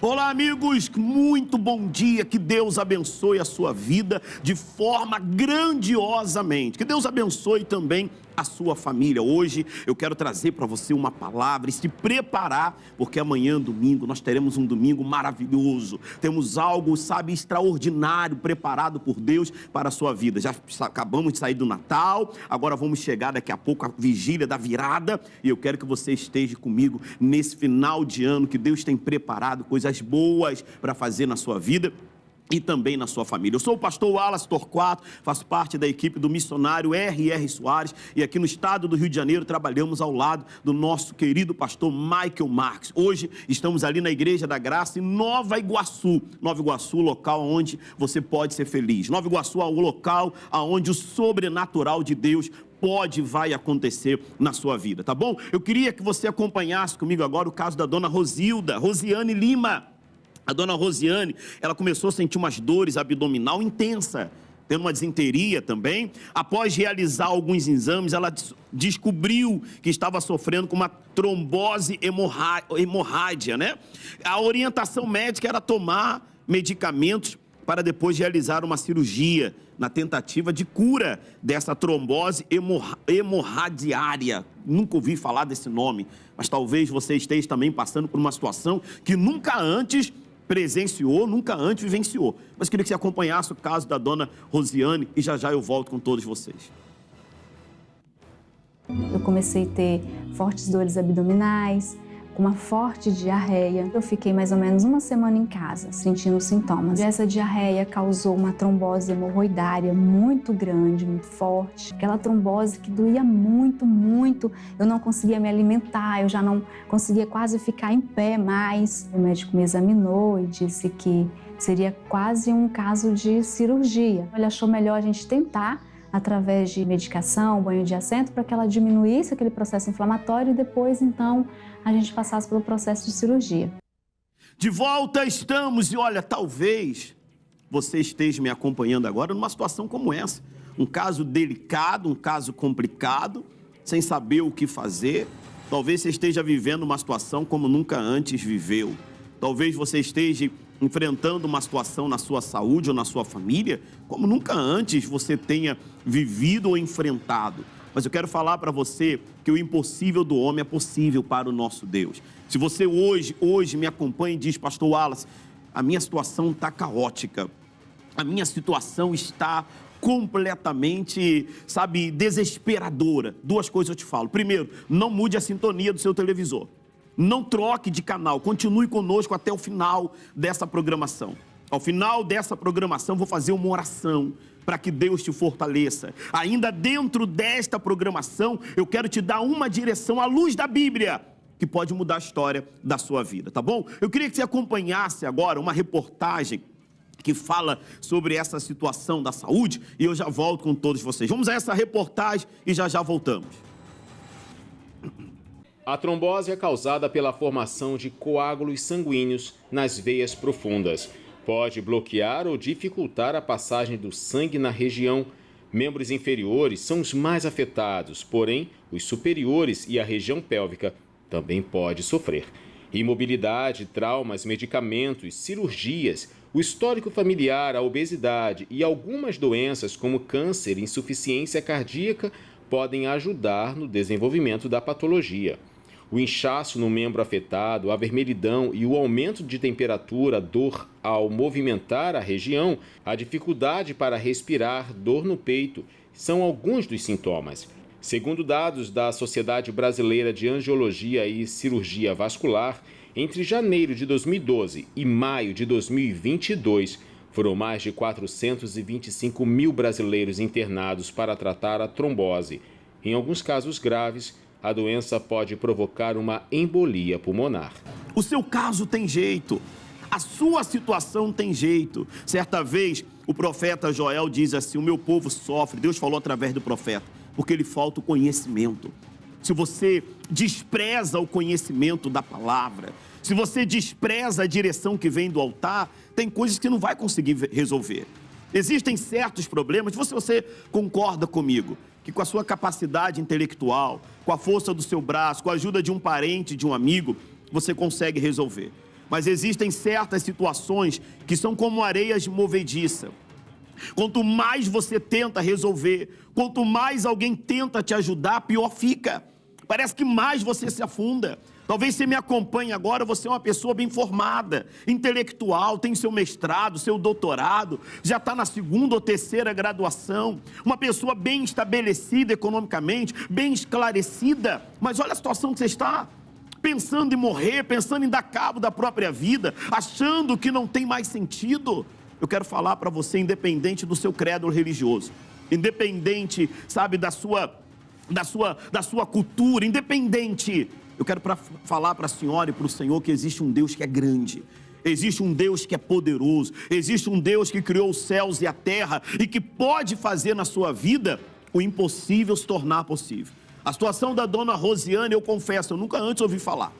Olá, amigos, muito bom dia, que Deus abençoe a sua vida de forma grandiosamente, que Deus abençoe também a sua família. Hoje eu quero trazer para você uma palavra e se preparar, porque amanhã, domingo, nós teremos um domingo maravilhoso, temos algo, extraordinário preparado por Deus para a sua vida. Já acabamos de sair do Natal, agora vamos chegar daqui a pouco à vigília da virada, e eu quero que você esteja comigo nesse final de ano, que Deus tem preparado coisas boas para fazer na sua vida e também na sua família. Eu sou o pastor Wallace Torquato, faço parte da equipe do missionário R.R. Soares, e aqui no estado do Rio de Janeiro trabalhamos ao lado do nosso querido pastor Michael Marques. Hoje estamos ali na Igreja da Graça em Nova Iguaçu. Nova Iguaçu, local onde você pode ser feliz. Nova Iguaçu é o local onde o sobrenatural de Deus vai acontecer na sua vida, tá bom? Eu queria que você acompanhasse comigo agora o caso da dona Rosiane Lima. A dona Rosiane, ela começou a sentir umas dores abdominal intensa, tendo uma disenteria também. Após realizar alguns exames, ela descobriu que estava sofrendo com uma trombose hemorrágica, né? A orientação médica era tomar medicamentos para depois realizar uma cirurgia na tentativa de cura dessa trombose hemorragiária. Nunca ouvi falar desse nome, mas talvez você esteja também passando por uma situação que nunca antes presenciou, nunca antes vivenciou. Mas queria que você acompanhasse o caso da dona Rosiane e já já eu volto com todos vocês. Eu comecei a ter fortes dores abdominais, com uma forte diarreia. Eu fiquei mais ou menos uma semana em casa, sentindo os sintomas. E essa diarreia causou uma trombose hemorroidária muito grande, muito forte. Aquela trombose que doía muito, muito. Eu não conseguia me alimentar, eu já não conseguia quase ficar em pé mais. O médico me examinou e disse que seria quase um caso de cirurgia. Ele achou melhor a gente tentar, através de medicação, banho de assento, para que ela diminuísse aquele processo inflamatório e depois, então, a gente passasse pelo processo de cirurgia. De volta estamos, e olha, talvez você esteja me acompanhando agora numa situação como essa. Um caso delicado, um caso complicado, sem saber o que fazer. Talvez você esteja vivendo uma situação como nunca antes viveu. Talvez você esteja enfrentando uma situação na sua saúde ou na sua família, como nunca antes você tenha vivido ou enfrentado. Mas eu quero falar para você que o impossível do homem é possível para o nosso Deus. Se você hoje me acompanha e diz, pastor Wallace, a minha situação está caótica, a minha situação está completamente, desesperadora. Duas coisas eu te falo. Primeiro, não mude a sintonia do seu televisor. Não troque de canal, continue conosco até o final dessa programação. Ao final dessa programação, vou fazer uma oração para que Deus te fortaleça. Ainda dentro desta programação, eu quero te dar uma direção à luz da Bíblia, que pode mudar a história da sua vida, tá bom? Eu queria que você acompanhasse agora uma reportagem que fala sobre essa situação da saúde, e eu já volto com todos vocês. Vamos a essa reportagem e já voltamos. A trombose é causada pela formação de coágulos sanguíneos nas veias profundas. Pode bloquear ou dificultar a passagem do sangue na região. Membros inferiores são os mais afetados, porém, os superiores e a região pélvica também pode sofrer. Imobilidade, traumas, medicamentos, cirurgias, o histórico familiar, a obesidade e algumas doenças como câncer e insuficiência cardíaca podem ajudar no desenvolvimento da patologia. O inchaço no membro afetado, a vermelhidão e o aumento de temperatura, dor ao movimentar a região, a dificuldade para respirar, dor no peito, são alguns dos sintomas. Segundo dados da Sociedade Brasileira de Angiologia e Cirurgia Vascular, entre janeiro de 2012 e maio de 2022, foram mais de 425 mil brasileiros internados para tratar a trombose. Em alguns casos graves, a doença pode provocar uma embolia pulmonar. O seu caso tem jeito, a sua situação tem jeito. Certa vez, o profeta Joel diz assim, o meu povo sofre, Deus falou através do profeta, porque lhe falta o conhecimento. Se você despreza o conhecimento da palavra, se você despreza a direção que vem do altar, tem coisas que não vai conseguir resolver. Existem certos problemas, você concorda comigo, que com a sua capacidade intelectual, com a força do seu braço, com a ajuda de um parente, de um amigo, você consegue resolver. mas existem certas situações que são como areias movediças. Quanto mais você tenta resolver, quanto mais alguém tenta te ajudar, pior fica. Parece que mais você se afunda. Talvez você me acompanhe agora, você é uma pessoa bem formada, intelectual, tem seu mestrado, seu doutorado, já está na 2ª ou 3ª graduação, uma pessoa bem estabelecida economicamente, bem esclarecida, mas olha a situação que você está. Pensando em morrer, pensando em dar cabo da própria vida, achando que não tem mais sentido. Eu quero falar para você, independente do seu credo religioso, independente, sabe, da sua cultura, independente. Eu quero falar para a senhora e para o senhor que existe um Deus que é grande, existe um Deus que é poderoso, existe um Deus que criou os céus e a terra e que pode fazer na sua vida o impossível se tornar possível. A situação da dona Rosiane, eu confesso, eu nunca antes ouvi falar.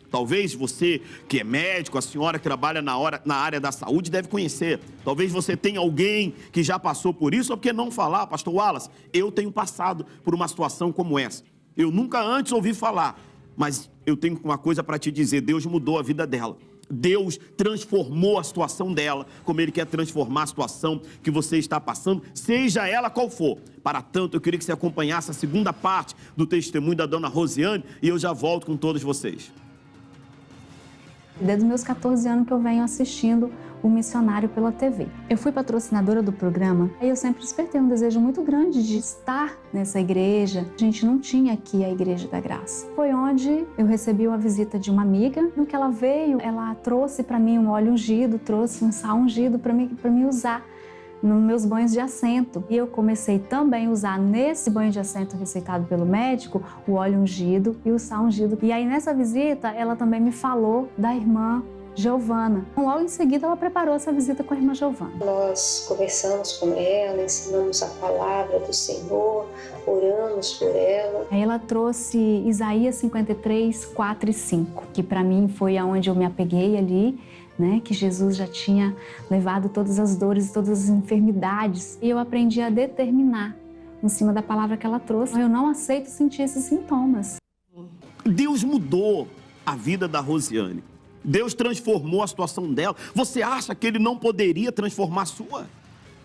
Talvez você que é médico, a senhora que trabalha na área da saúde deve conhecer. Talvez você tenha alguém que já passou por isso, ou por que não falar, pastor Wallace? Eu tenho passado por uma situação como essa. Eu nunca antes ouvi falar, mas eu tenho uma coisa para te dizer, Deus mudou a vida dela. Deus transformou a situação dela, como Ele quer transformar a situação que você está passando, seja ela qual for. Para tanto, eu queria que você acompanhasse a 2ª parte do testemunho da dona Rosiane e eu já volto com todos vocês. Desde os meus 14 anos que eu venho assistindo o missionário pela TV. Eu fui patrocinadora do programa e eu sempre despertei um desejo muito grande de estar nessa igreja. A gente não tinha aqui a Igreja da Graça. Foi onde eu recebi uma visita de uma amiga. No que ela veio, ela trouxe para mim um óleo ungido, trouxe um sal ungido para mim usar nos meus banhos de assento. E eu comecei também a usar nesse banho de assento receitado pelo médico o óleo ungido e o sal ungido. E aí nessa visita ela também me falou da irmã Giovana. Logo em seguida ela preparou essa visita com a irmã Giovana. Nós conversamos com ela, ensinamos a palavra do Senhor, oramos por ela. Aí ela trouxe Isaías 53, 4 e 5, que para mim foi aonde eu me apeguei ali, né, que Jesus já tinha levado todas as dores, todas as enfermidades. E eu aprendi a determinar em cima da palavra que ela trouxe. Eu não aceito sentir esses sintomas. Deus mudou a vida da Rosiane. Deus transformou a situação dela. Você acha que Ele não poderia transformar a sua?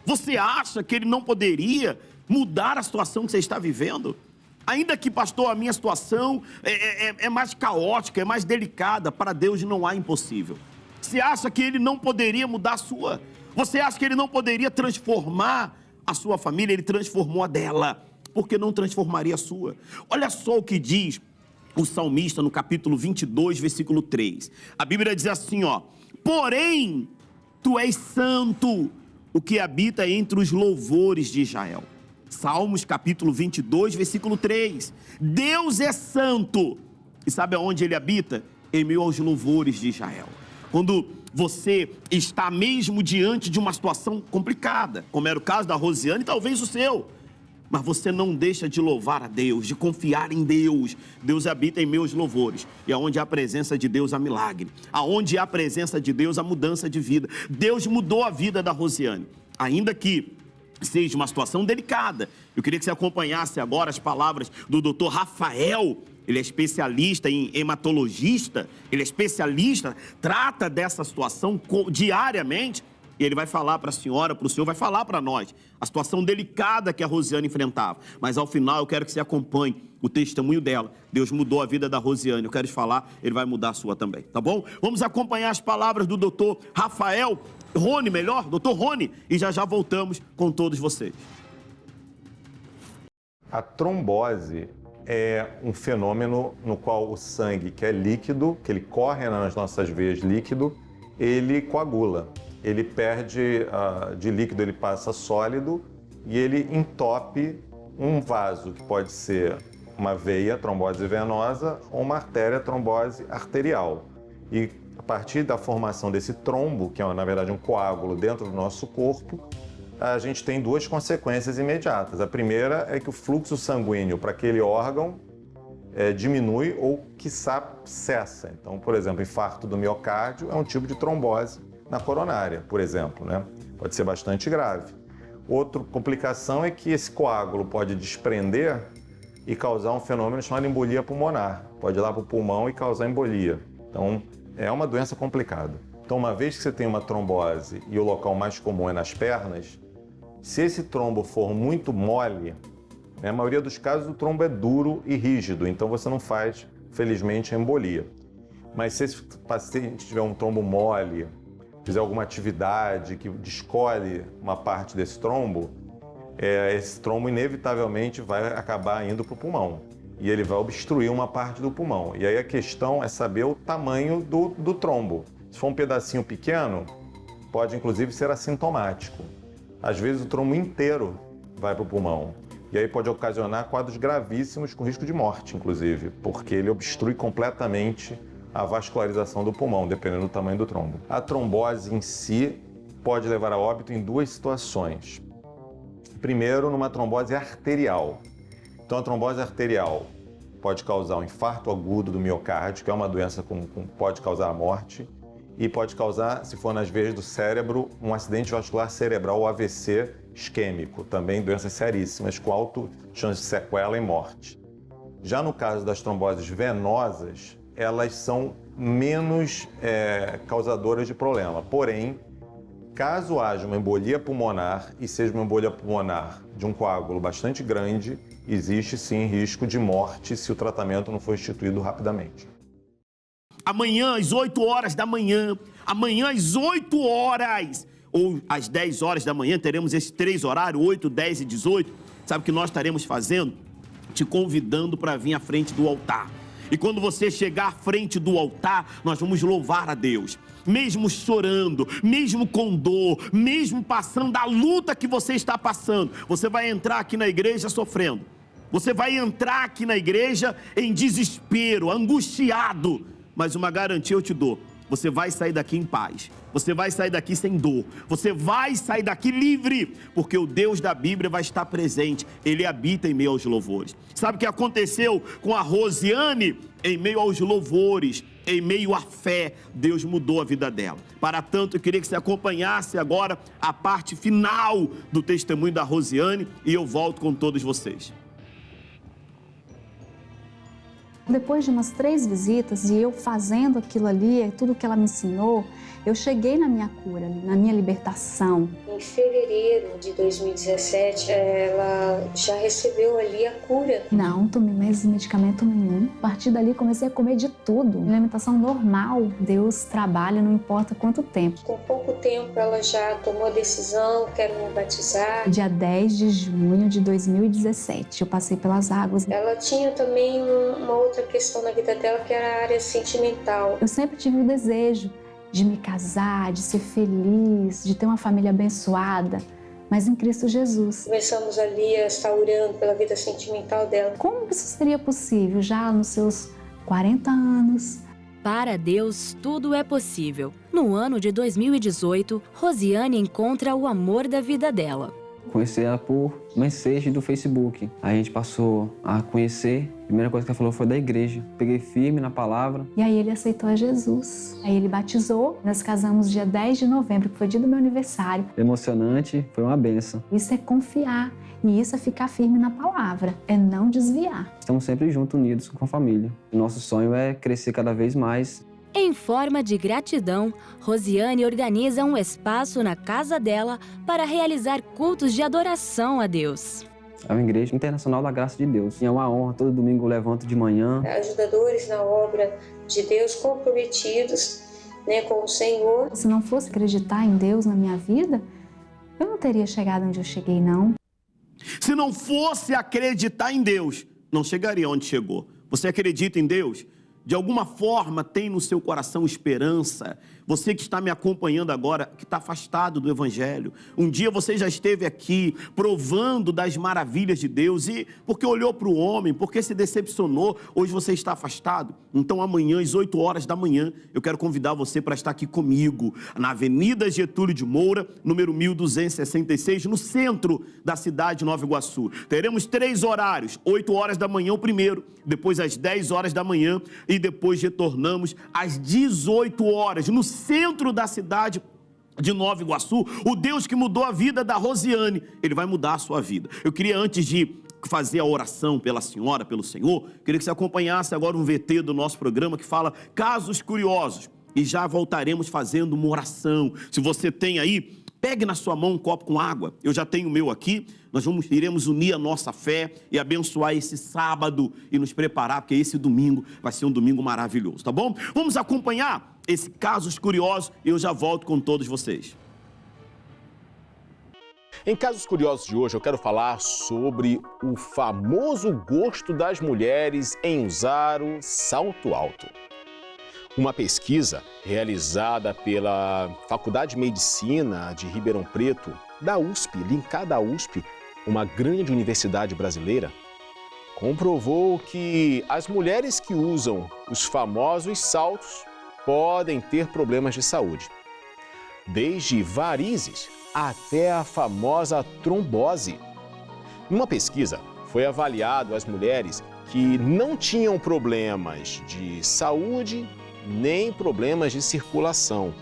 Você acha que Ele não poderia mudar a situação que você está vivendo? Ainda que, pastor, a minha situação é mais caótica, é mais delicada, para Deus não há impossível. Você acha que Ele não poderia mudar a sua? Você acha que Ele não poderia transformar a sua família? Ele transformou a dela. Por que não transformaria a sua? Olha só o que diz o salmista no capítulo 22, versículo 3. A Bíblia diz assim, ó: porém, tu és santo, o que habita entre os louvores de Israel. Salmos capítulo 22, versículo 3. Deus é santo. E sabe aonde Ele habita? Em meio aos louvores de Israel. Quando você está mesmo diante de uma situação complicada, como era o caso da Rosiane, talvez o seu, mas você não deixa de louvar a Deus, de confiar em Deus. Deus habita em meus louvores. E aonde há a presença de Deus, há milagre. Aonde há a presença de Deus, há mudança de vida. Deus mudou a vida da Rosiane. Ainda que seja uma situação delicada. Eu queria que você acompanhasse agora as palavras do Dr. Rafael. Ele é especialista em hematologista, ele é especialista, trata dessa situação diariamente. E ele vai falar para a senhora, para o senhor, vai falar para nós a situação delicada que a Rosiane enfrentava. Mas ao final eu quero que você acompanhe o testemunho dela. Deus mudou a vida da Rosiane. Eu quero te falar, Ele vai mudar a sua também, tá bom? Vamos acompanhar as palavras do doutor Rafael, Rony melhor, doutor Rony, e já voltamos com todos vocês. A trombose é um fenômeno no qual o sangue, que é líquido, que ele corre nas nossas veias líquido, ele coagula. Ele perde de líquido, ele passa sólido e ele entope um vaso, que pode ser uma veia, trombose venosa, ou uma artéria, trombose arterial. E a partir da formação desse trombo, que é na verdade um coágulo dentro do nosso corpo, a gente tem duas consequências imediatas. A primeira é que o fluxo sanguíneo para aquele órgão diminui ou, quiçá, cessa. Então, por exemplo, infarto do miocárdio é um tipo de trombose na coronária, por exemplo, né? Pode ser bastante grave. Outra complicação é que esse coágulo pode desprender e causar um fenômeno chamado embolia pulmonar. Pode ir lá para o pulmão e causar embolia. Então, É uma doença complicada. Então, uma vez que você tem uma trombose e o local mais comum é nas pernas, se esse trombo for muito mole, na maioria dos casos o trombo é duro e rígido, então você não faz, felizmente, a embolia. Mas se esse paciente tiver um trombo mole, fizer alguma atividade que descolhe uma parte desse trombo, esse trombo inevitavelmente vai acabar indo para o pulmão. E ele vai obstruir uma parte do pulmão. E aí a questão é saber o tamanho do trombo. Se for um pedacinho pequeno, pode inclusive ser assintomático. Às vezes o trombo inteiro vai para o pulmão. E aí pode ocasionar quadros gravíssimos com risco de morte, inclusive, porque ele obstrui completamente a vascularização do pulmão, dependendo do tamanho do trombo. A trombose em si pode levar a óbito em duas situações. Primeiro, numa trombose arterial. Então, a trombose arterial pode causar um infarto agudo do miocárdio, que é uma doença que pode causar a morte, e pode causar, se for nas veias do cérebro, um acidente vascular cerebral, ou AVC isquêmico, também doenças seríssimas, com alto chance de sequela e morte. Já no caso das tromboses venosas, elas são menos causadoras de problema. Porém, caso haja uma embolia pulmonar e seja uma embolia pulmonar de um coágulo bastante grande, existe sim risco de morte se o tratamento não for instituído rapidamente. Amanhã, às 8 horas da manhã, amanhã às 8 horas, ou às 10 horas da manhã, teremos esses 3 horários, 8, 10 e 18. Sabe o que nós estaremos fazendo? Te convidando para vir à frente do altar. E quando você chegar à frente do altar, nós vamos louvar a Deus. Mesmo chorando, mesmo com dor, mesmo passando a luta que você está passando, você vai entrar aqui na igreja sofrendo. Você vai entrar aqui na igreja em desespero, angustiado. Mas uma garantia eu te dou. Você vai sair daqui em paz. Você vai sair daqui sem dor. Você vai sair daqui livre, porque o Deus da Bíblia vai estar presente. Ele habita em meio aos louvores. Sabe o que aconteceu com a Rosiane? Em meio aos louvores, em meio à fé, Deus mudou a vida dela. Para tanto, eu queria que você acompanhasse agora a parte final do testemunho da Rosiane e eu volto com todos vocês. Depois de umas 3 visitas e eu fazendo aquilo ali, tudo que ela me ensinou, eu cheguei na minha cura, na minha libertação. Em fevereiro de 2017, ela já recebeu ali a cura. Não tomei mais medicamento nenhum. A partir dali comecei a comer de tudo. Alimentação normal. Deus trabalha, não importa quanto tempo. Com pouco tempo ela já tomou a decisão, quero me batizar. Dia 10 de junho de 2017, eu passei pelas águas. Ela tinha também uma outra questão na vida dela, que era a área sentimental. Eu sempre tive o desejo de me casar, de ser feliz, de ter uma família abençoada, mas em Cristo Jesus. Começamos ali a estar orando pela vida sentimental dela. Como isso seria possível já nos seus 40 anos? Para Deus, tudo é possível. No ano de 2018, Rosiane encontra o amor da vida dela. Conheci ela por mensagem do Facebook. A gente passou a conhecer. A primeira coisa que ela falou foi da igreja. Peguei firme na palavra. E aí ele aceitou a Jesus. Aí ele batizou. Nós casamos dia 10 de novembro, que foi dia do meu aniversário. Emocionante, foi uma benção. Isso é confiar. E isso é ficar firme na palavra. É não desviar. Estamos sempre juntos, unidos com a família. O nosso sonho é crescer cada vez mais. Em forma de gratidão, Rosiane organiza um espaço na casa dela para realizar cultos de adoração a Deus. É uma igreja internacional da graça de Deus. E é uma honra, todo domingo eu levanto de manhã. Ajudadores na obra de Deus, comprometidos, com o Senhor. Se não fosse acreditar em Deus na minha vida, eu não teria chegado onde eu cheguei, não. Se não fosse acreditar em Deus, não chegaria onde chegou. Você acredita em Deus? De alguma forma tem no seu coração esperança? Você que está me acompanhando agora, que está afastado do Evangelho. Um dia você já esteve aqui provando das maravilhas de Deus e porque olhou para o homem, porque se decepcionou, hoje você está afastado. Então amanhã, às 8 horas da manhã, eu quero convidar você para estar aqui comigo, na Avenida Getúlio de Moura, número 1266, no centro da cidade de Nova Iguaçu. Teremos 3 horários, 8 horas da manhã o primeiro, depois às 10 horas da manhã e depois retornamos às 18 horas, no centro da cidade de Nova Iguaçu. O Deus que mudou a vida da Rosiane, Ele vai mudar a sua vida. Eu queria, antes de fazer a oração pela senhora, pelo Senhor, queria que você acompanhasse agora um VT do nosso programa que fala casos curiosos. e já voltaremos fazendo uma oração. Se você tem aí, pegue na sua mão um copo com água. Eu já tenho o meu aqui. Nós iremos unir a nossa fé e abençoar esse sábado e nos preparar, porque esse domingo vai ser um domingo maravilhoso, tá bom? Vamos acompanhar esse Casos Curiosos e eu já volto com todos vocês. Em Casos Curiosos de hoje, eu quero falar sobre o famoso gosto das mulheres em usar o salto alto. Uma pesquisa realizada pela Faculdade de Medicina de Ribeirão Preto, da USP, linkada à USP, uma grande universidade brasileira, comprovou que as mulheres que usam os famosos saltos podem ter problemas de saúde. Desde varizes até a famosa trombose. Numa pesquisa, foi avaliado as mulheres que não tinham problemas de saúde nem problemas de circulação.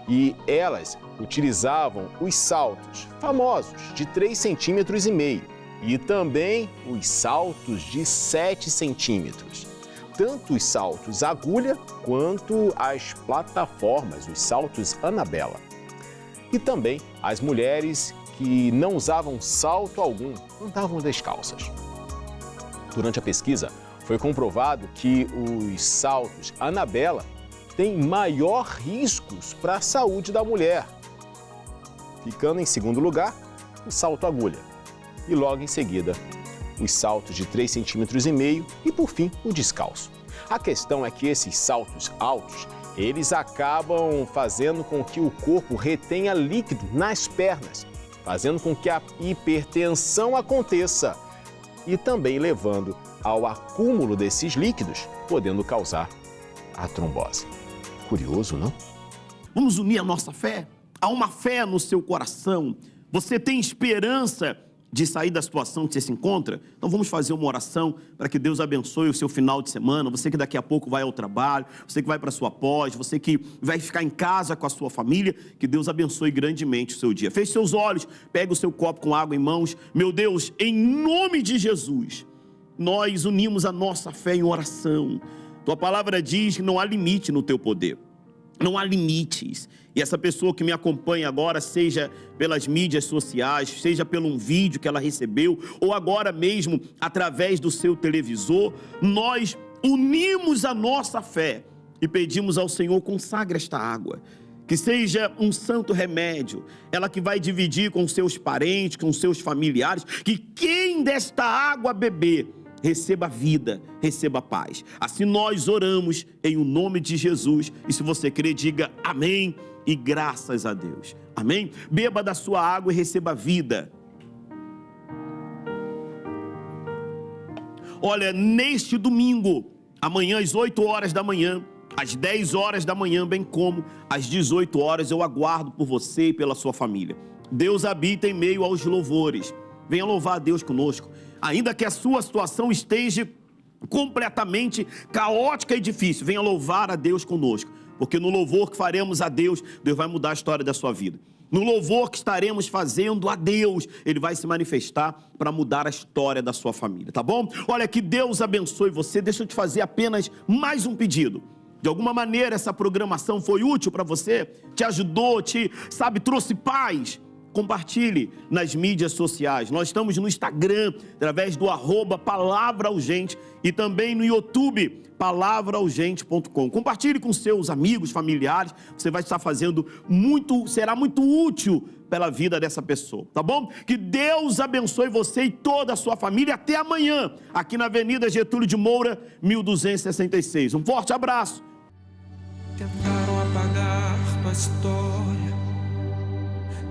E elas utilizavam os saltos famosos de 3,5 cm e também os saltos de 7 centímetros. Tanto os saltos agulha quanto as plataformas, os saltos Anabela. E também as mulheres que não usavam salto algum, andavam descalças. Durante a pesquisa, foi comprovado que os saltos Anabela têm maior riscos para a saúde da mulher. Ficando em segundo lugar, o salto agulha. E logo em seguida, os saltos de 3,5 cm e, por fim, o descalço. A questão é que esses saltos altos, eles acabam fazendo com que o corpo retenha líquido nas pernas, fazendo com que a hipertensão aconteça e também levando ao acúmulo desses líquidos, podendo causar a trombose. Curioso, não? Vamos unir a nossa fé? Há uma fé no seu coração. Você tem esperança de sair da situação que você se encontra? Então vamos fazer uma oração para que Deus abençoe o seu final de semana. Você que daqui a pouco vai ao trabalho, você que vai para a sua pós, você que vai ficar em casa com a sua família, que Deus abençoe grandemente o seu dia. Feche seus olhos, pega o seu copo com água em mãos. Meu Deus, em nome de Jesus, nós unimos a nossa fé em oração. Tua palavra diz que não há limite no teu poder. Não há limites. E essa pessoa que me acompanha agora, seja pelas mídias sociais, seja pelo um vídeo que ela recebeu, ou agora mesmo através do seu televisor, nós unimos a nossa fé e pedimos ao Senhor, consagre esta água. Que seja um santo remédio, ela que vai dividir com seus parentes, com seus familiares, que quem desta água beber, receba vida, receba paz. Assim nós oramos em o nome de Jesus. E se você crer, diga amém e graças a Deus. Amém? Beba da sua água e receba vida. Olha, neste domingo, amanhã às 8 horas da manhã, às 10 horas da manhã, bem como às 18 horas, eu aguardo por você e pela sua família. Deus habita em meio aos louvores. Venha louvar a Deus conosco. Ainda que a sua situação esteja completamente caótica e difícil, venha louvar a Deus conosco. Porque no louvor que faremos a Deus, Deus vai mudar a história da sua vida. No louvor que estaremos fazendo a Deus, Ele vai se manifestar para mudar a história da sua família, tá bom? Olha, que Deus abençoe você. Deixa eu te fazer apenas mais um pedido. De alguma maneira essa programação foi útil para você? Te ajudou, trouxe paz? Compartilhe nas mídias sociais. Nós estamos no Instagram, através do @palavraurgente e também no YouTube, palavraurgente.com. Compartilhe com seus amigos, familiares. Você vai estar fazendo será muito útil pela vida dessa pessoa, tá bom? Que Deus abençoe você e toda a sua família. Até amanhã, aqui na Avenida Getúlio de Moura, 1266. Um forte abraço. Tentaram apagar tua história,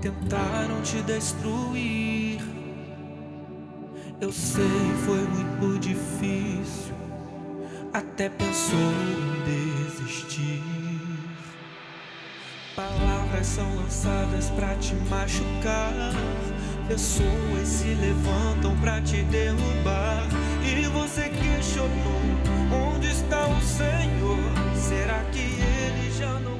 tentaram te destruir. Eu sei, foi muito difícil, até pensou em desistir. Palavras são lançadas pra te machucar, pessoas se levantam pra te derrubar. E você questionou, onde está o Senhor? Será que Ele já não